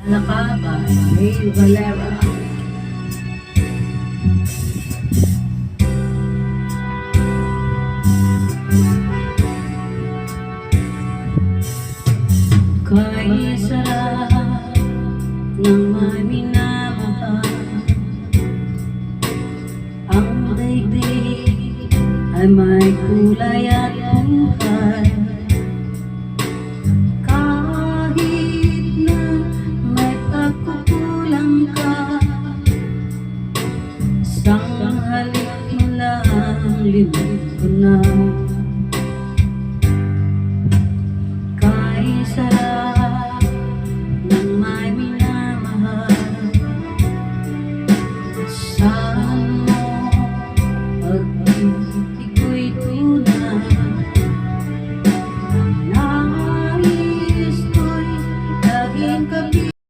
Nakaba, May Valera. Kaisarap ng may minamahal, ang daigdig ay may kulay at buhay.